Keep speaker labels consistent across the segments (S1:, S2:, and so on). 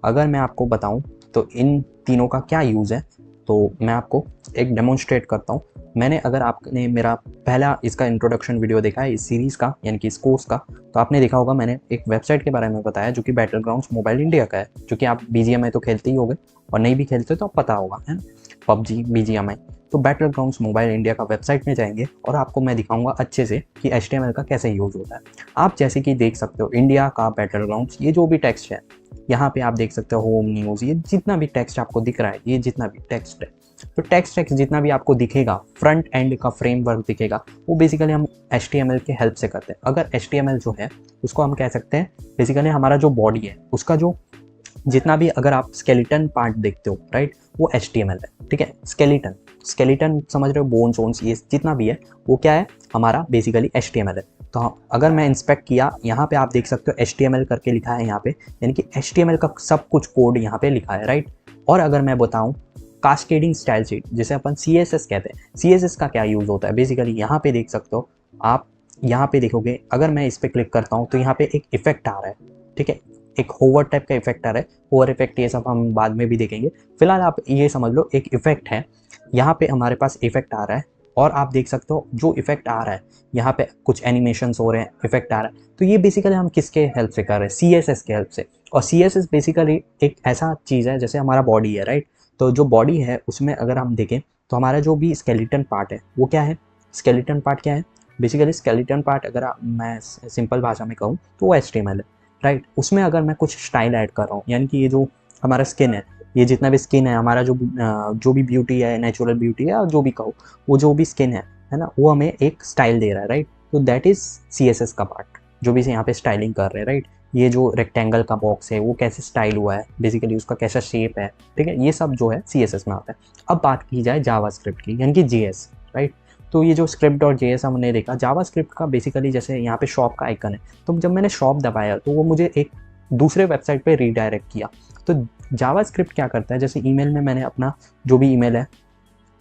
S1: अगर मैं आपको बताऊं तो इन तीनों का क्या यूज़ है, तो मैं आपको एक डेमोन्स्ट्रेट करता हूँ। मैंने अगर आपने मेरा पहला इसका इंट्रोडक्शन वीडियो देखा है इस सीरीज़ का, यानी कि इस कोर्स का, तो आपने देखा होगा मैंने एक वेबसाइट के बारे में बताया जो कि बैटलग्राउंड्स मोबाइल इंडिया का है, जो कि आप BGMI तो खेलते ही होंगे, और नहीं भी खेलते तो पता होगा, है ना, PUBG BGMI। तो बैटलग्राउंड्स मोबाइल इंडिया का वेबसाइट में जाएंगे और आपको मैं दिखाऊंगा अच्छे से कि HTML का कैसे यूज़ होता है। आप जैसे कि देख सकते हो इंडिया का बैटलग्राउंड्स, ये जो भी टेक्स्ट है यहाँ पे आप देख सकते हो, होम न्यूज़, ये जितना भी टेक्स्ट आपको दिख रहा है, ये जितना भी टेक्स्ट है, तो टेक्स्ट जितना भी आपको दिखेगा, फ्रंट एंड का फ्रेमवर्क दिखेगा, वो बेसिकली हम HTML के हेल्प से करते हैं। अगर HTML जो है उसको हम कह सकते हैं बेसिकली हमारा जो बॉडी है उसका जो जितना भी, अगर आप स्केलेटन पार्ट देखते हो राइट, वो HTML है, ठीक है। स्केलेटन समझ रहे हो, बोन्स वोन्स, ये जितना भी है वो क्या है, हमारा बेसिकली HTML है। तो अगर मैं इंस्पेक्ट किया, यहाँ पे आप देख सकते हो HTML करके लिखा है यहाँ पे, यानी कि HTML का सब कुछ कोड यहाँ पे लिखा है, राइट। और अगर मैं बताऊँ कास्केडिंग स्टाइल शीट, जिसे अपन CSS कहते हैं, CSS का क्या यूज़ होता है, बेसिकली यहाँ पे देख सकते हो आप, यहाँ पे देखोगे अगर मैं इस पर क्लिक करता हूँ तो यहाँ पे एक इफेक्ट आ रहा है, ठीक है, एक होवर टाइप का इफेक्ट आ रहा है। होवर इफेक्ट ये सब हम बाद में भी देखेंगे, फिलहाल आप ये समझ लो एक इफेक्ट है, यहाँ पे हमारे पास इफेक्ट आ रहा है। और आप देख सकते हो जो इफेक्ट आ रहा है, यहाँ पे कुछ एनिमेशंस हो रहे हैं, इफेक्ट आ रहा है, तो ये बेसिकली हम किसके हेल्प से कर रहे हैं, CSS के हेल्प से। और CSS बेसिकली एक ऐसा चीज़ है जैसे हमारा बॉडी है, राइट। तो जो बॉडी है उसमें अगर हम देखें तो हमारा जो भी स्केलेटन पार्ट है वो क्या है, स्केलेटन पार्ट क्या है, बेसिकली स्केलेटन पार्ट अगर मैं सिंपल भाषा में कहूँ तो वो HTML है, राइट। उसमें अगर मैं कुछ स्टाइल ऐड कर रहा हूँ, यानी कि ये जो हमारा स्किन है, ये जितना भी स्किन है हमारा, जो भी ब्यूटी है, नेचुरल ब्यूटी है, और जो भी कहो, वो जो भी स्किन है ना, वो हमें एक स्टाइल दे रहा है, राइट। तो दैट इज़ CSS का पार्ट, जो भी यहाँ पे स्टाइलिंग कर रहे हैं, राइट। ये जो रेक्टेंगल का बॉक्स है वो कैसे स्टाइल हुआ है, बेसिकली उसका कैसा शेप है, ठीक है, ये सब जो है CSS में आता है। अब बात की जाए जावास्क्रिप्ट की, यानी कि JS, राइट। तो ये जो स्क्रिप्ट और JS हमने देखा, जावास्क्रिप्ट का बेसिकली जैसे यहाँ पे शॉप का आइकन है, तो जब मैंने शॉप दबाया तो वो मुझे एक दूसरे वेबसाइट पे रीडायरेक्ट किया। तो जावास्क्रिप्ट क्या करता है, जैसे ईमेल में मैंने अपना जो भी ईमेल है,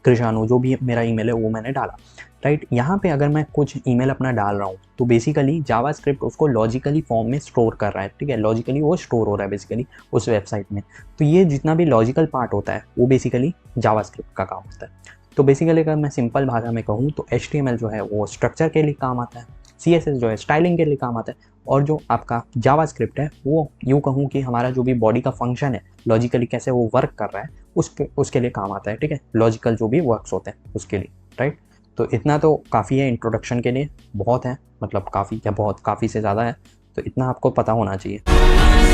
S1: कृषाणु जो भी मेरा ईमेल है वो मैंने डाला, राइट। यहाँ पे अगर मैं कुछ ईमेल अपना डाल रहा हूँ तो बेसिकली जावास्क्रिप्ट उसको लॉजिकली फॉर्म में स्टोर कर रहा है, ठीक है, लॉजिकली वो स्टोर हो रहा है बेसिकली उस वेबसाइट में। तो ये जितना भी लॉजिकल पार्ट होता है वो बेसिकली जावास्क्रिप्ट का काम होता है। तो बेसिकली अगर मैं सिंपल भाषा में कहूँ तो HTML जो है वो स्ट्रक्चर के लिए काम आता है, CSS जो है स्टाइलिंग के लिए काम आता है, और जो आपका जावास्क्रिप्ट है वो यूँ कहूँ कि हमारा जो भी बॉडी का फंक्शन है, लॉजिकली कैसे वो वर्क कर रहा है, उसके लिए काम आता है, ठीक है, लॉजिकल जो भी वर्क्स होते हैं उसके लिए, राइट। तो इतना तो काफ़ी है इंट्रोडक्शन के लिए, बहुत है, मतलब काफ़ी क्या, बहुत काफ़ी से ज़्यादा है, तो इतना आपको पता होना चाहिए।